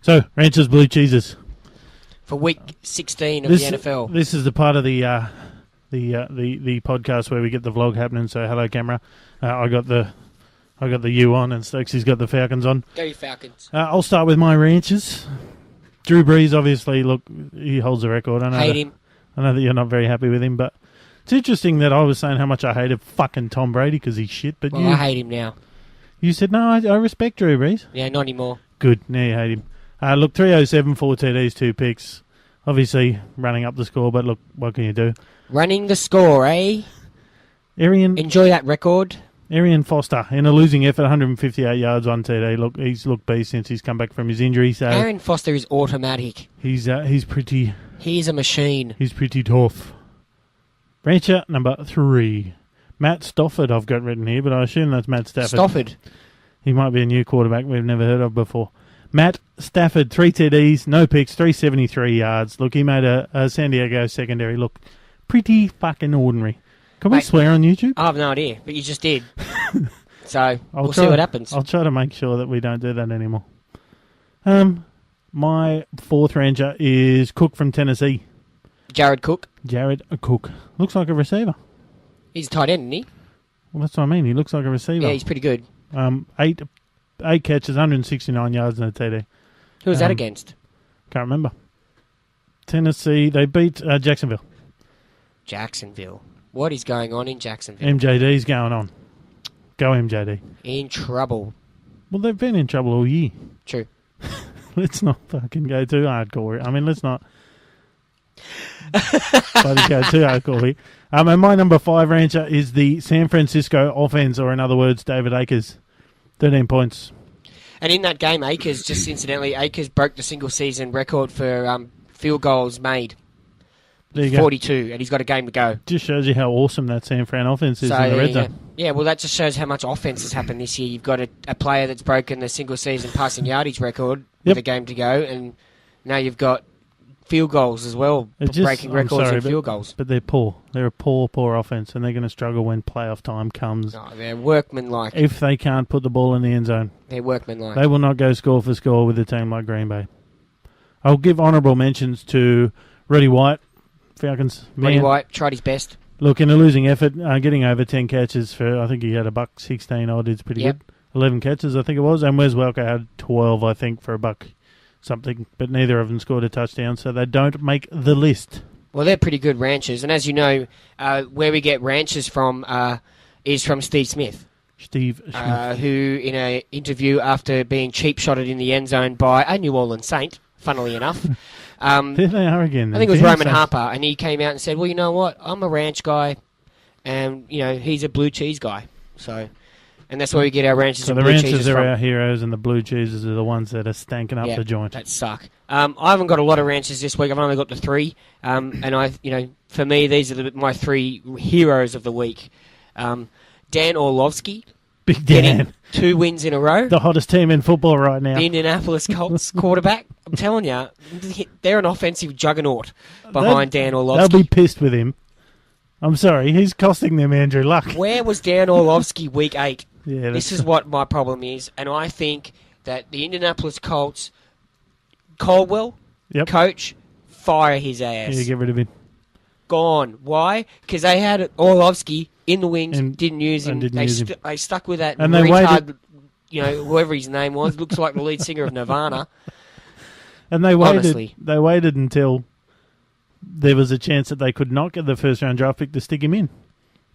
So, Ranchers Blue Cheeses. For week 16 of the NFL. This is the part of the podcast where we get the vlog happening. So, hello, camera. I got the U on, and Stokes's got the Falcons on. Go you Falcons. I'll start with my Ranchers. Drew Brees, obviously, look, he holds the record. I know that you're not very happy with him, but it's interesting that I was saying how much I hated fucking Tom Brady because he's shit. But I hate him now. You said, no, I respect Drew Brees. Yeah, not anymore. Good. Now you hate him. Look, 307, 4 TDs, 2 picks. Obviously, running up the score, but look, what can you do? Running the score, eh? Enjoy that record. Arian Foster, in a losing effort, 158 yards, 1 TD. Look, he's looked beast since he's come back from his injury. So Arian Foster is automatic. He's pretty... He's a machine. He's pretty tough. Rancher number 3. Matt Stafford, I've got written here, but I assume that's Matt Stafford. Stafford. He might be a new quarterback we've never heard of before. Matt Stafford, 3 TDs, no picks, 373 yards. Look, he made a San Diego secondary look pretty fucking ordinary. Can we swear on YouTube? I have no idea, but you just did. So, we'll see what happens. I'll try to make sure that we don't do that anymore. My 4th Ranger is Cook from Tennessee. Jared Cook. Looks like a receiver. He's a tight end, isn't he? Well, that's what I mean. He looks like a receiver. Yeah, he's pretty good. 8 catches, 169 yards and a TD. Who was that against? Can't remember. Tennessee, they beat Jacksonville. What is going on in Jacksonville? MJD's going on. Go MJD. In trouble. Well, they've been in trouble all year. True. Let's not fucking go too hardcore. I mean, let's not bloody go too hardcore here. And my number 5 Rancher is the San Francisco offense, or in other words, David Akers. 13 points. And in that game, Akers broke the single-season record for field goals made. 42, and he's got a game to go. Just shows you how awesome that San Fran offense is in the red zone. Yeah, well, that just shows how much offense has happened this year. You've got a player that's broken the single-season passing yardage record with a game to go, and now you've got field goals as well, breaking records in field goals. But they're poor. They're a poor offense, and they're going to struggle when playoff time comes. No, they're workmanlike. If they can't put the ball in the end zone. They're workmanlike. They will not go score for score with a team like Green Bay. I'll give honourable mentions to Roddy White, Falcons. Roddy White tried his best. Look, in a losing effort, getting over 10 catches for, I think he had $1.16 odd, it's pretty good. 11 catches, I think it was, and Wes Welker had 12, I think, for $1 something, but neither of them scored a touchdown, so they don't make the list. Well, they're pretty good ranchers, and as you know, where we get ranchers from is from Steve Smith. Who, in an interview after being cheap-shotted in the end zone by a New Orleans Saint, funnily enough... there they are again. I think it was Roman Harper, and he came out and said, well, you know what, I'm a ranch guy, and, he's a blue cheese guy. So, and that's where we get our ranches and blue cheeses from. So the ranchers are our heroes, and the blue cheeses are the ones that are stanking up the joint. That suck. I haven't got a lot of ranches this week. I've only got the 3. And for me, these are my 3 heroes of the week. Dan Orlovsky. Big Dan. Getting 2 wins in a row. The hottest team in football right now. The Indianapolis Colts quarterback. I'm telling you, they're an offensive juggernaut behind Dan Orlovsky. They'll be pissed with him. I'm sorry, he's costing them Andrew Luck. Where was Dan Orlovsky week 8? Yeah, this is what my problem is, and I think that the Indianapolis Colts, Caldwell, coach, fire his ass. Yeah, get rid of him. Gone. Why? Because they had Orlovsky in the wings, didn't use him. They stuck with that and retard, whoever his name was, looks like the lead singer of Nirvana. And they waited until there was a chance that they could not get the first round draft pick to stick him in.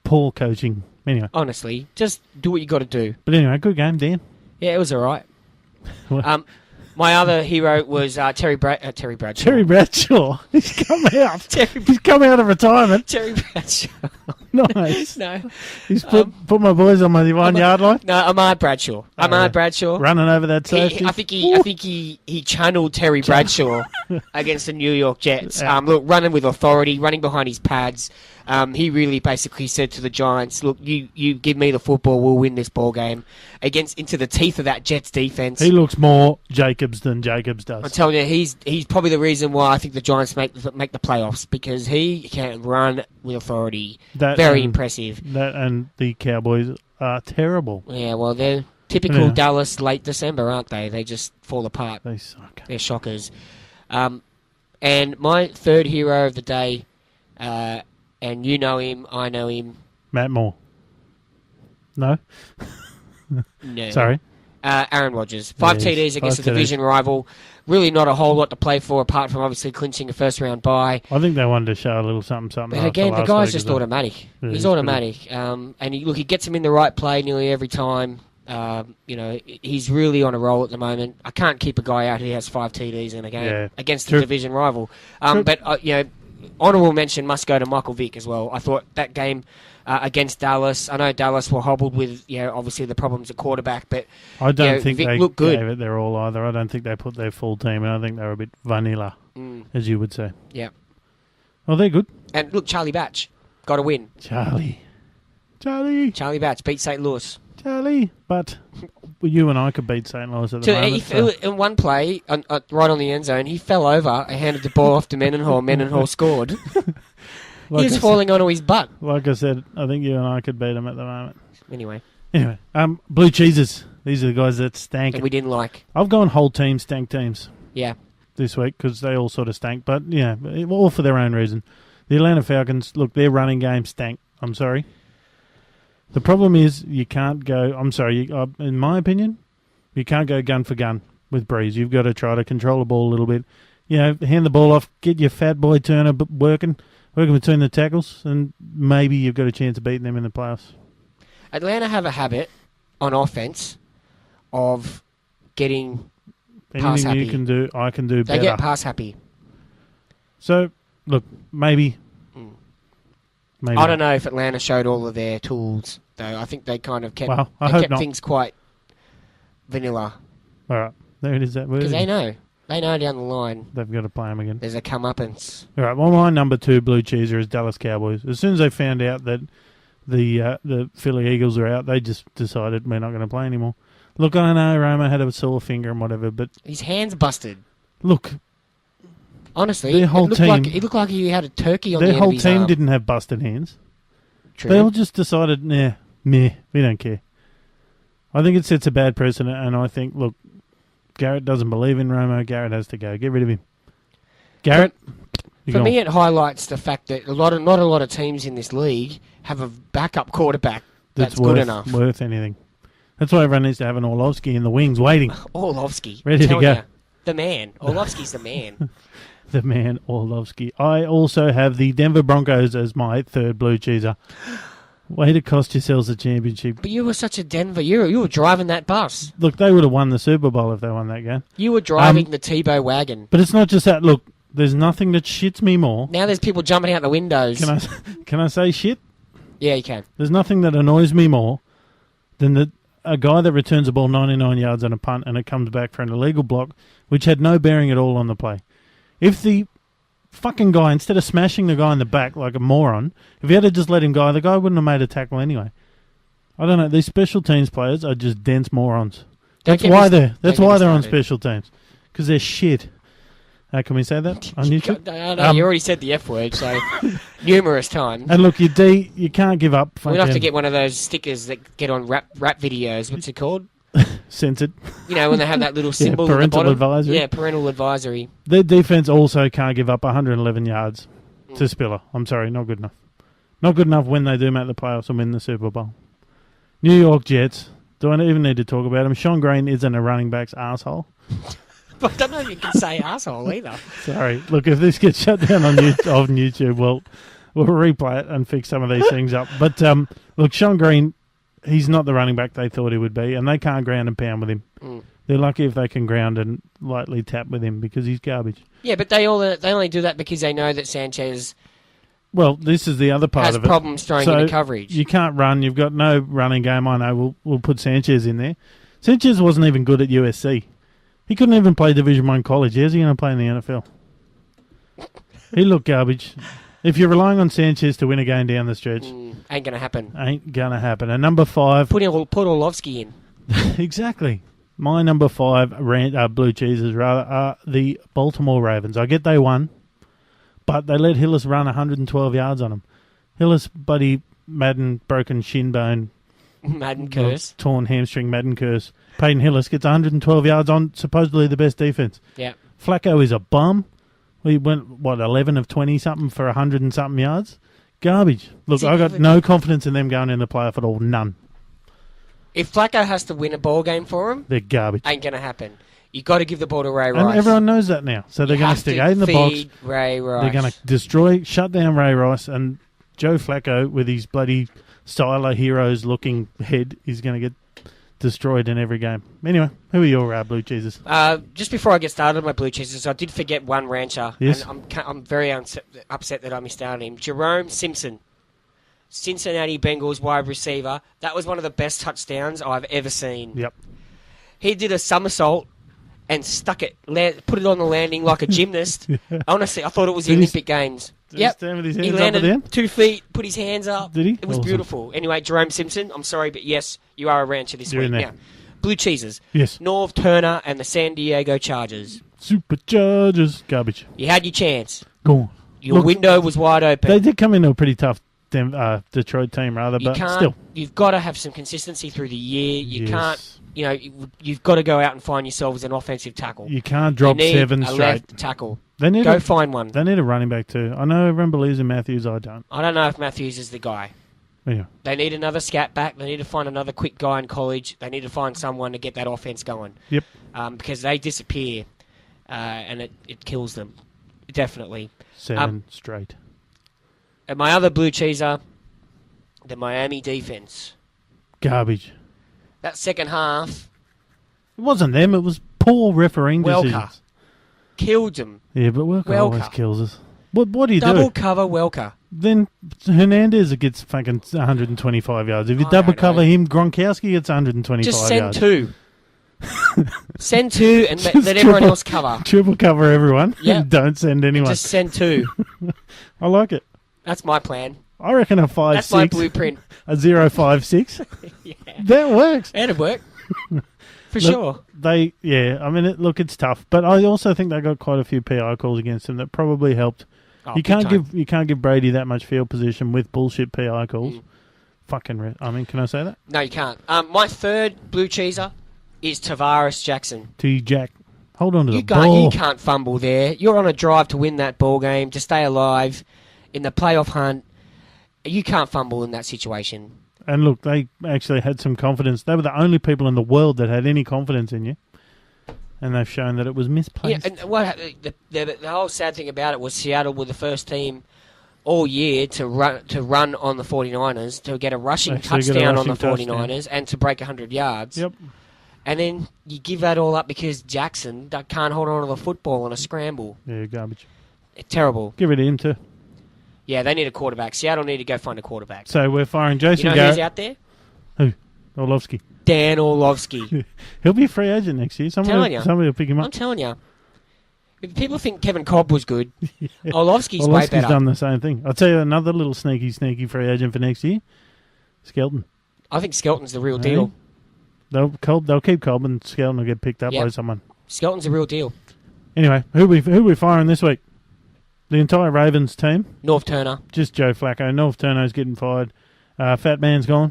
Poor coaching. Anyway. Honestly, just do what you got to do. But anyway, good game, Dan. Yeah, it was all right. My other hero was Terry Bradshaw. Terry Bradshaw. He's come out. He's come out of retirement. Terry Bradshaw. Nice. No. He's put my boys on my 1 yard line. No, Ahmad Bradshaw. Ahmad Bradshaw. Running over that safety. I think he channeled Terry Bradshaw against the New York Jets. Look, running with authority, running behind his pads. He really basically said to the Giants, look, you give me the football, we'll win this ball game. Into the teeth of that Jets defense. He looks more Jacobs than Jacobs does. I'm telling you, he's probably the reason why I think the Giants make the playoffs, because he can run with authority. Very impressive. That and the Cowboys are terrible. Yeah, well, they're Typical Yeah. Dallas late December, aren't they? They just fall apart. They suck. They're shockers. And my third hero of the day, and you know him, I know him. Matt Moore. No? No. Sorry. Aaron Rodgers. 5 Yes, TDs against a 5 TDs. division rival. Really not a whole lot to play for, apart from obviously clinching a first-round bye. I think they wanted to show a little something. But after again, the last guy's week just as well. automatic. Yeah, He's he's automatic. And he gets him in the right play nearly every time. He's really on a roll at the moment. I can't keep a guy out who has 5 TDs in a game against True. a division rival. True. But honourable mention must go to Michael Vick as well. I thought that game against Dallas. I know Dallas were hobbled with obviously the problems at quarterback, but I don't think Vic they looked good. gave it their all either. I don't think they put their full team in. I think they were a bit vanilla, as you would say. Yeah. Well, they're good. And look, Charlie Batch got a win. Charlie. Charlie Batch beat St. Louis. But you and I could beat St. Louis at the moment. In one play, right on the end zone, he fell over and handed the ball off to Mendenhall. Mendenhall scored. Like He was falling onto his butt. Like I said, I think you and I could beat them at the moment. Anyway, Blue Cheeses. These are the guys that stank. that we didn't like. I've gone whole team stank teams Yeah. this week because they all sort of stank. But, all for their own reason. The Atlanta Falcons, look, their running game stank. I'm sorry. The problem is you can't go, in my opinion, you can't go gun for gun with Breeze. You've got to try to control the ball a little bit. Hand the ball off, get your fat boy Turner working between the tackles, and maybe you've got a chance of beating them in the playoffs. Atlanta have a habit on offense of getting pass Anything happy. you can do, I can do They better. get pass happy. So, look, maybe. I don't know if Atlanta showed all of their tools, though. I think they kind of kept, Well, I hope not. things quite vanilla. All right, there it is, that word. Because they know down the line They've got to play them again. there's a comeuppance. All right, well, my number 2 blue cheeser is Dallas Cowboys. As soon as they found out that the Philly Eagles are out, they just decided we're not going to play anymore. Look, I know Roma had a sore finger and whatever, but His hand's busted. look, Honestly, Their whole team- it looked like he had a turkey on the their end whole of his team arm. didn't have busted hands. True. They all just decided, meh, we don't care. I think it sets a bad precedent, and I think, look, Garrett doesn't believe in Romo. Garrett has to go. Get rid of him. Garrett, For me, it highlights the fact that not a lot of teams in this league have a backup quarterback that's good enough. worth anything. That's why everyone needs to have an Orlovsky in the wings waiting. Orlovsky. Ready to Telling go. ya, the man. Orlovsky's the man. The man Orlovsky. I also have the Denver Broncos as my 3rd blue cheeser. Way to cost yourselves the championship. But you were such a Denver. You were driving that bus. Look, they would have won the Super Bowl if they won that game. You were driving the Tebow wagon. But it's not just that. Look, there's nothing that shits me more. Now there's people jumping out the windows. Can I say shit? Yeah, you can. There's nothing that annoys me more than a guy that returns a ball 99 yards on a punt and it comes back for an illegal block, which had no bearing at all on the play. If the fucking guy, instead of smashing the guy in the back like a moron, if he had to just let him go, the guy wouldn't have made a tackle anyway. I don't know. These special teams players are just dense morons. That's why they're on special teams, because they're shit. Can we say that on YouTube? No, you already said the F word, so numerous times. And look, you can't give up. We'd have to get one of those stickers that get on rap videos. What's it called? Censored. When they have that little symbol at the parental bottom. advisory. Yeah, parental advisory. Their defense also can't give up 111 yards to Spiller. I'm sorry, not good enough. Not good enough when they do make the playoffs and win the Super Bowl. New York Jets. Do I even need to talk about them? Sean Green isn't a running back's asshole. I don't know if you can say asshole either. Sorry. Look, if this gets shut down on YouTube, we'll replay it and fix some of these things up. But look, Sean Green, he's not the running back they thought he would be, and they can't ground and pound with him. They're lucky if they can ground and lightly tap with him because he's garbage. Yeah, but they only do that because they know that Sanchez Well, this is the other part has of it. problems throwing into coverage. You can't run. You've got no running game. I know. We'll put Sanchez in there. Sanchez wasn't even good at USC. He couldn't even play Division 1 college. How's he going to play in the NFL? He looked garbage. If you're relying on Sanchez to win a game down the stretch, ain't going to happen. ain't going to happen. And number 5... Put Orlovsky in. Exactly. My number 5 blue cheeses are the Baltimore Ravens. I get they won, but they let Hillis run 112 yards on him. Hillis, buddy, Madden, broken shin bone, Madden curse. Torn hamstring Madden curse. Peyton Hillis gets 112 yards on supposedly the best defense. Yeah. Flacco is a bum. He went, 11 of 20 something for 100 and something yards? Garbage. Look, I got no confidence in them going in the playoff at all. None. If Flacco has to win a ball game for him, they're garbage. Ain't going to happen. You got to give the ball to Ray Rice. And everyone knows that now. So they're going to stick 8 in the box. Ray Rice. They're going to shut down Ray Rice, and Joe Flacco with his bloody Styler Heroes looking head is going to get destroyed in every game. Anyway, who are your Blue Cheeses? Just before I get started on my Blue Cheeses, I did forget one rancher. Yes. And I'm very upset that I missed out on him. Jerome Simpson, Cincinnati Bengals wide receiver. That was one of the best touchdowns I've ever seen. Yep. He did a somersault and stuck it, put it on the landing like a gymnast. Yeah. Honestly, I thought it was the Olympic Games. Did he stand with his hands he landed up and down? 2 feet, put his hands up. Did he? It was beautiful. Anyway, Jerome Simpson, I'm sorry, but yes, you are a rancher this week. Now, Blue Cheeses. Yes. Norv Turner and the San Diego Chargers. Superchargers. Garbage. You had your chance. Go on. Your window was wide open. They did come into a pretty tough Detroit team, but still. You've got to have some consistency through the year. You can't, you've got to go out and find yourselves an offensive tackle. You can't drop 7 straight. Left tackle. Find one. They need a running back too. I know everyone believes in Matthews. I don't. I don't know if Matthews is the guy. Yeah. They need another scat back. They need to find another quick guy in college. They need to find someone to get that offense going. Yep. Because they disappear, and it kills them. Definitely. 7 straight. And my other Blue Cheeser, the Miami defense. Garbage. That second half. It wasn't them. It was poor refereeing decisions. Killed them. Yeah, but Welker always kills us. What do you do? Double cover Welker. Then Hernandez gets fucking 125 yards. If you double cover him, Gronkowski gets 125 yards. Just send 2. Send 2 and let everyone else cover. Triple cover everyone. Yeah. Don't send anyone. Just send 2. I like it. That's my plan. I reckon a 5-6. That's my blueprint. A 0-5-6. Yeah. That works. That'd work. For sure. It's tough, but I also think they got quite a few PI calls against them that probably helped. You can't give Brady that much field position with bullshit PI calls. Can I say that? No, you can't. My third Blue Cheeser is Tavares Jackson. T-Jack. Hold on to the ball. You can't fumble there. You're on a drive to win that ball game, to stay alive in the playoff hunt. You can't fumble in that situation. And look, they actually had some confidence. They were the only people in the world that had any confidence in you. And they've shown that it was misplaced. Yeah, and the whole sad thing about it was Seattle were the first team all year to run on the 49ers, to get a rushing touchdown on the 49ers, and to break 100 yards. Yep. And then you give that all up because Jackson can't hold on to the football on a scramble. Yeah, garbage. Terrible. Give it in too. Yeah, they need a quarterback. Seattle need to go find a quarterback. So we're firing Jason Garrett. Who's out there? Who? Orlovsky. Dan Orlovsky. He'll be a free agent next year. Somebody will pick him up. I'm telling you. If people think Kevin Cobb was good, Orlovsky's way better. Done the same thing. I'll tell you another little sneaky free agent for next year. Skelton. I think Skelton's the real deal. They'll keep Cobb and Skelton will get picked up by someone. Skelton's the real deal. Anyway, who we firing this week? The entire Ravens team. Norv Turner. Just Joe Flacco. Norv Turner's getting fired. Fat Man's gone.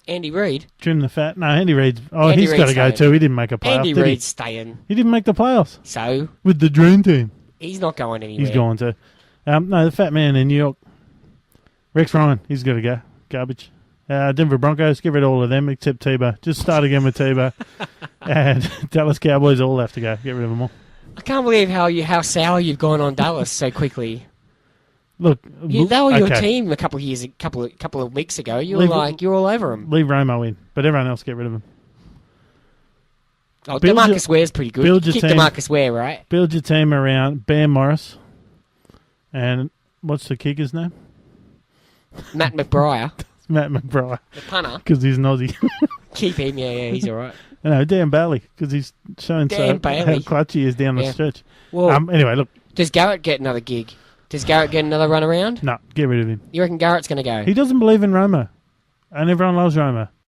Andy Reid. Trim the fat. No, Andy Reid's... he's got to go too. He didn't make a playoff, Andy Reid's staying. He didn't make the playoffs. So? With the dream team. He's not going anywhere. He's going to. No, the Fat Man in New York. Rex Ryan. He's got to go. Garbage. Denver Broncos. Get rid of all of them except Tebow. Just start again with Tebow. And Dallas Cowboys all have to go. Get rid of them all. I can't believe how sour you've gone on Dallas so quickly. Look, they were your team a couple of weeks ago. You're all over them. Leave Romo in, but everyone else get rid of him. Oh, DeMarcus Ware's pretty good. Keep DeMarcus Ware, right? Build your team around Bam Morris, and what's the kicker's name? Matt McBride. Matt McBride. The punter. Because he's an Aussie. Keep him, yeah, he's all right. No, Dan Bailey, because he's showing how clutch he is down the stretch. Well, anyway, look. Does Garrett get another gig? Does Garrett get another run around? No, get rid of him. You reckon Garrett's going to go? He doesn't believe in Romo, and everyone loves Romo.